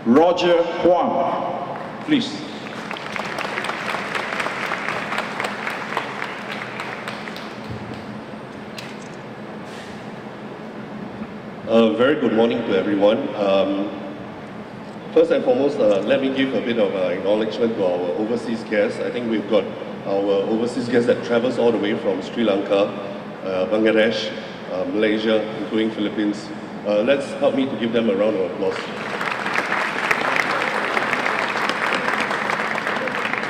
Roger Wang. Please. Very good morning to everyone. First and foremost, let me give a bit of acknowledgement to our overseas guests. I think we've got our overseas guests that travels all the way from Sri Lanka, Bangladesh, Malaysia, including Philippines. Let's help me to give them a round of applause.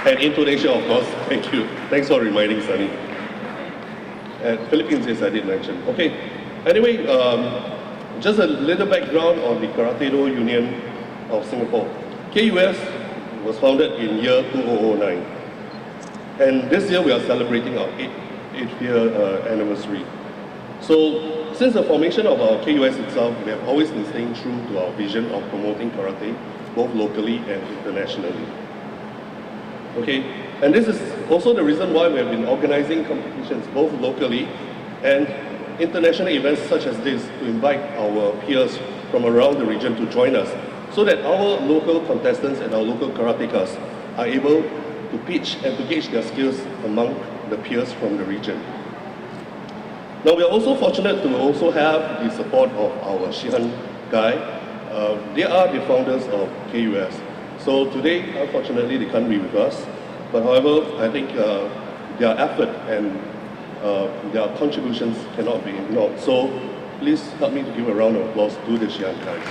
And Indonesia, of course. Thank you. Thanks for reminding Sunny. And Philippines, yes, I did mention. Okay. Anyway, just a little background on the Karate-Do Union of Singapore. KUS was founded in year 2009. And this year we are celebrating our 8th year anniversary. So since the formation of our KUS itself, we have always been staying true to our vision of promoting karate, both locally and internationally. Okay, and this is also the reason why we have been organizing competitions both locally and international events such as this to invite our peers from around the region to join us so that our local contestants and our local karatekas are able to pitch and to gauge their skills among the peers from the region. Now we are also fortunate to also have the support of our Shihan Guy. They are the founders of KUS. So today, unfortunately, they can't be with us. But however, I think their effort and their contributions cannot be ignored. So please help me to give a round of applause to the Shihan guys.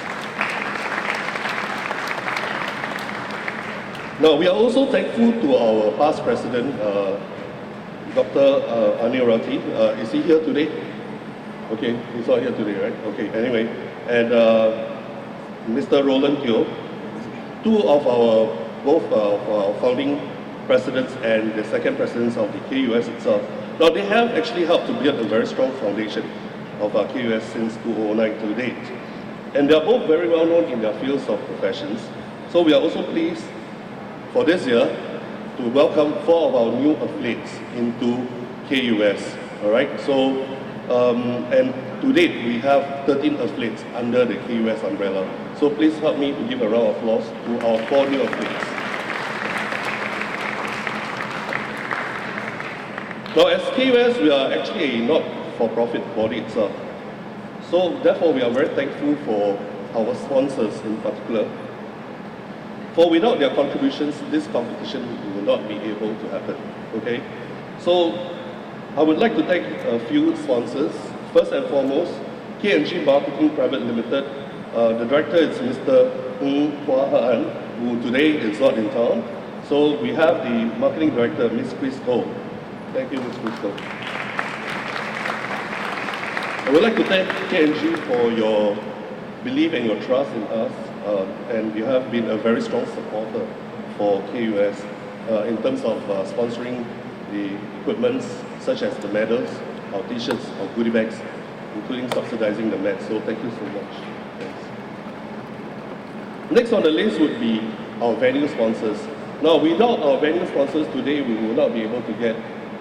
Now, we are also thankful to our past president, Dr. Anil Rati. Is he here today? Okay, he's not here today, right? Okay, anyway. And Mr. Roland Teo, both of our founding presidents and the second presidents of the KUS itself. Now, they have actually helped to build a very strong foundation of our KUS since 2009 to date. And they are both very well known in their fields of professions. So we are also pleased for this year to welcome 4 of our new affiliates into KUS. All right, so, and to date, we have 13 affiliates under the KUS umbrella. So please help me to give a round of applause to our 4 new affiliates. Now, as KUS, we are actually a not-for-profit body itself. So, therefore, we are very thankful for our sponsors in particular. For without their contributions, this competition will not be able to happen. Okay? So, I would like to thank a few sponsors. First and foremost, K&G Marketing Private Limited. The director is Mr. Ng Hua Han, who today is not in town. So, we have the marketing director, Ms. Chris Ho. Thank you, Ms. Crystal. I would like to thank K&G for your belief and your trust in us, and you have been a very strong supporter for KUS in terms of sponsoring the equipments such as the medals, our t-shirts, our goodie bags, including subsidizing the mats. So thank you so much. Thanks. Next on the list would be our venue sponsors. Now, without our venue sponsors today, we will not be able to get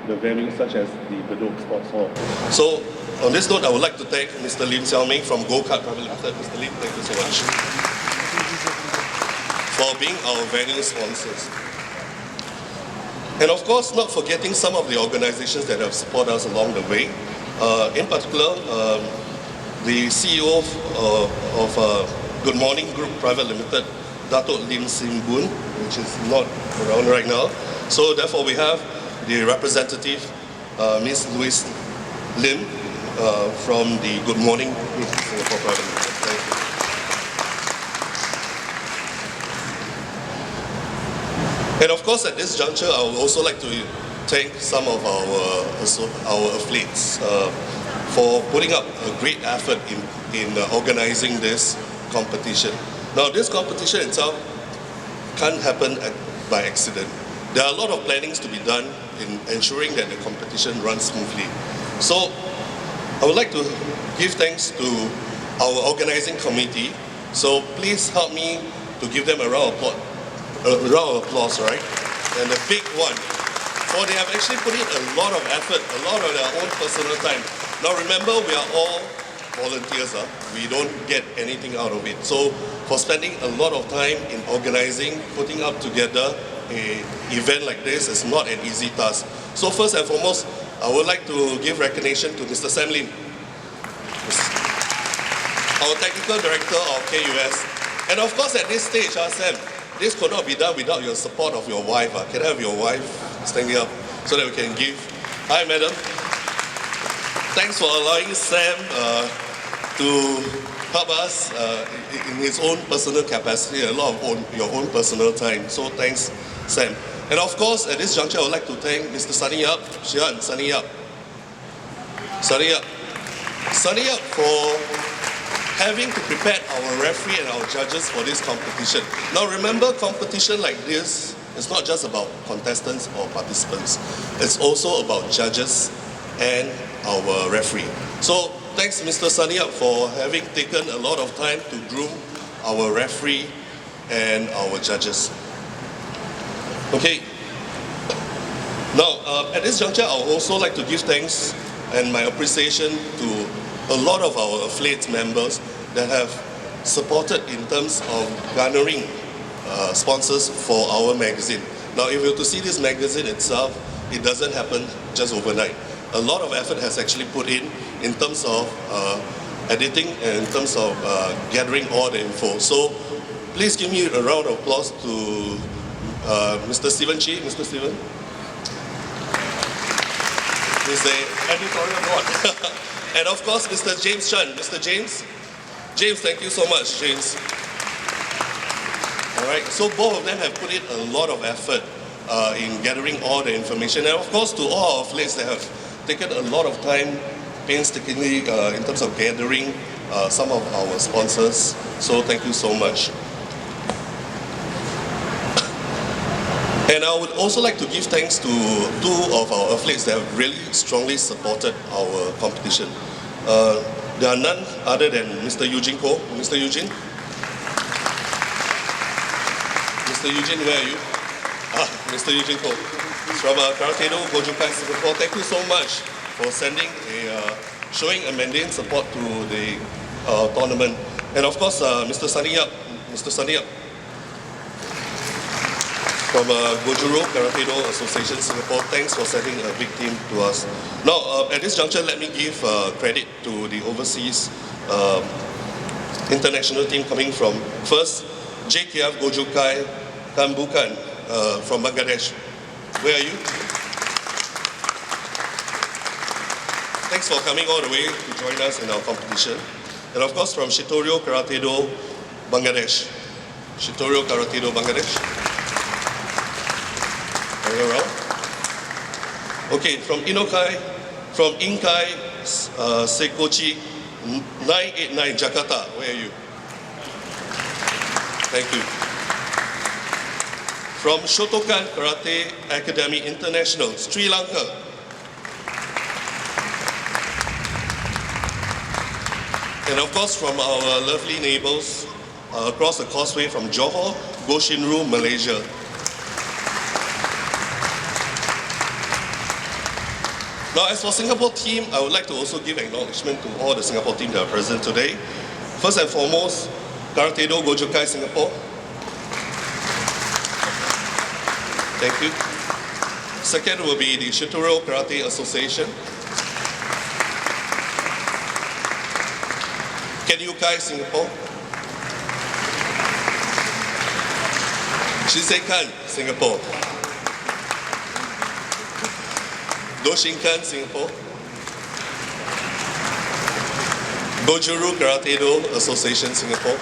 the venues such as the Bedok Sports Hall. So, on this note, I would like to thank Mr. Lim Xiao Ming from Go Kart Private Limited. Mr. Lim, thank you so much for being our venue sponsors. And of course, not forgetting some of the organizations that have supported us along the way. In particular, the CEO of Good Morning Group Private Limited, Dato' Lim Sim Boon, which is not around right now. So therefore, we have the representative, Ms. Louise Lim, from the Good Morning Group Singapore Private Limited. Thank you. And of course, at this juncture, I would also like to thank some of our affiliates for putting up a great effort in organizing this competition. Now, this competition itself can't happen by accident. There are a lot of plannings to be done in ensuring that the competition runs smoothly. So, I would like to give thanks to our organizing committee. So please help me to give them a round of applause, right? And a big one. For they have actually put in a lot of effort, a lot of their own personal time. Now remember, we are all volunteers, we don't get anything out of it. So for spending a lot of time in organizing, putting up together a event like this is not an easy task. So first and foremost, I would like to give recognition to Mr. Sam Lim, our Technical Director of KUS. And of course at this stage, Sam, this could not be done without your support of your wife. Can I have your wife standing up so that we can give? Hi, madam. Thanks for allowing Sam to help us in his own personal capacity, a lot of your own personal time. So thanks, Sam. And of course, at this juncture, I would like to thank Mr. Sunny Yap, Sunny Yap for having to prepare our referee and our judges for this competition. Now remember, competition like this is not just about contestants or participants. It's also about judges and our referee. So thanks Mr. Sunny Up for having taken a lot of time to groom our referee and our judges. Okay. Now, at this juncture, I would also like to give thanks and my appreciation to a lot of our affiliate members that have supported in terms of garnering sponsors for our magazine. Now, if you were to see this magazine itself, it doesn't happen just overnight. A lot of effort has actually put in terms of editing and in terms of gathering all the info. So, please give me a round of applause to Mr. Stephen Chi. Mr. Stephen. He's the editorial board. And of course, Mr. James Chan. Mr. James. James, thank you so much, James. All right, so both of them have put in a lot of effort in gathering all the information. And of course, to all our affiliates that have taken a lot of time, painstakingly, in terms of gathering some of our sponsors. So thank you so much. And I would also like to give thanks to two of our affiliates that have really strongly supported our competition. There are none other than Mr. Eugene Koh. Mr. Eugene? Mr. Eugene, where are you? Mr. Eugene Koh. From Karate-Do Gojukai, Singapore. Thank you so much for showing a mundane support to the tournament. And of course, Mr. Sunny Yap. Mr. Sunny Yap. From Gojuro Karate-Do Association Singapore, thanks for sending a big team to us. Now, at this juncture, let me give credit to the overseas international team coming from first, JKF Gojukai Kambukan from Bangladesh. Where are you? Thanks for coming all the way to join us in our competition. And of course, from Shitorio Karate-Do Bangladesh. Shitorio Karate-Do Bangladesh. Around. Okay, from Inkai Seikochi 989 Jakarta. Where are you? Thank you. From Shotokan Karate Academy International, Sri Lanka. And of course from our lovely neighbors across the causeway from Johor, Goshinru, Malaysia. Now, as for Singapore team, I would like to also give acknowledgement to all the Singapore team that are present today. First and foremost, Karate-Do Gojukai Singapore. Thank you. Second will be the Shitorio Karate Association. Kenyukai Singapore. Shiseikan Singapore. Doshinkan Singapore. Gojuru Karate-Do Association Singapore.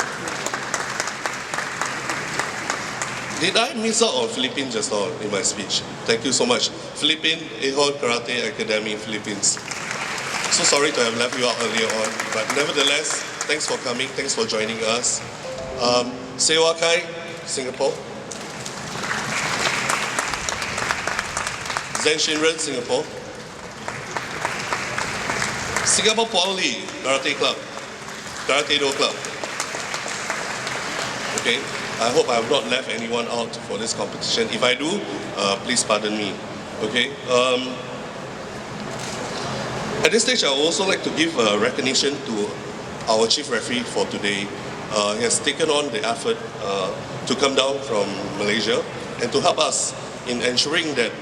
Did I miss out on Philippines just now in my speech? Thank you so much. Philippine Ehon Karate Academy, Philippines. So sorry to have left you out earlier on, but nevertheless, thanks for coming, thanks for joining us. Sewakai, Singapore. Zen Shinren, Singapore. Singapore Poly Karate Club, Karate-Do Club. Okay, I hope I have not left anyone out for this competition. If I do, please pardon me. Okay. At this stage, I would also like to give recognition to our chief referee for today, has taken on the effort to come down from Malaysia and to help us in ensuring that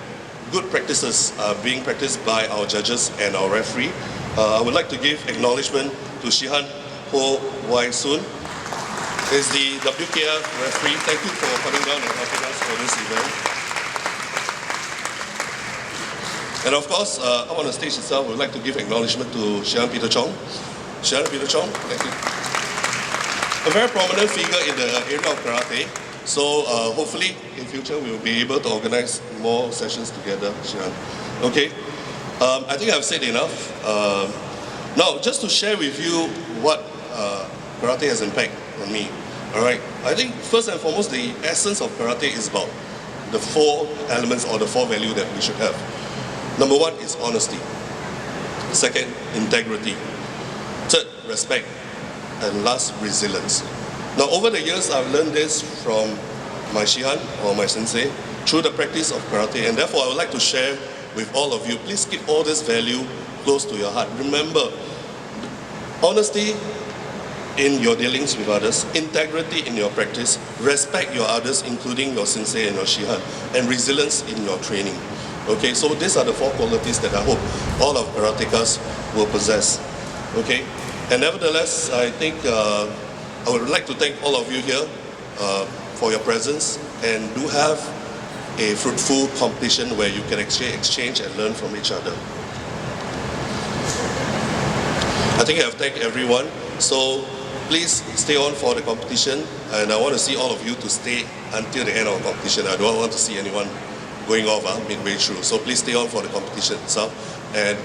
good practices are being practiced by our judges and our referee. I would like to give acknowledgement to Shihan Ho Wai Soon, is the WKF referee. Thank you for coming down and helping us for this event. And of course, up on the stage itself, we would like to give acknowledgement to Shihan Peter Chong. Shihan Peter Chong, thank you. A very prominent figure in the area of karate. So hopefully in future we will be able to organize more sessions together, Shihan. Okay, I think I've said enough. Now, just to share with you what karate has impact on me. All right, I think first and foremost, the essence of karate is about the 4 elements or the 4 values that we should have. Number 1 is honesty. Second, integrity. Third, respect. And last, resilience. Now, over the years, I've learned this from my Shihan or my sensei through the practice of karate, and therefore I would like to share with all of you. Please keep all this value close to your heart. Remember, honesty in your dealings with others, integrity in your practice, respect your others, including your sensei and your Shihan, and resilience in your training. Okay, so these are the 4 qualities that I hope all of karatekas will possess. Okay, and nevertheless, I think I would like to thank all of you here for your presence, and do have a fruitful competition where you can exchange and learn from each other. I think I have thanked everyone, so please stay on for the competition, and I want to see all of you to stay until the end of the competition. I don't want to see anyone going off midway through, so please stay on for the competition itself, and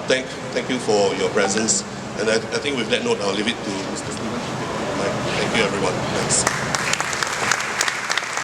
thank you for your presence, and I think with that note I'll leave it to Mr. Stephen. Thank you everyone. Thanks.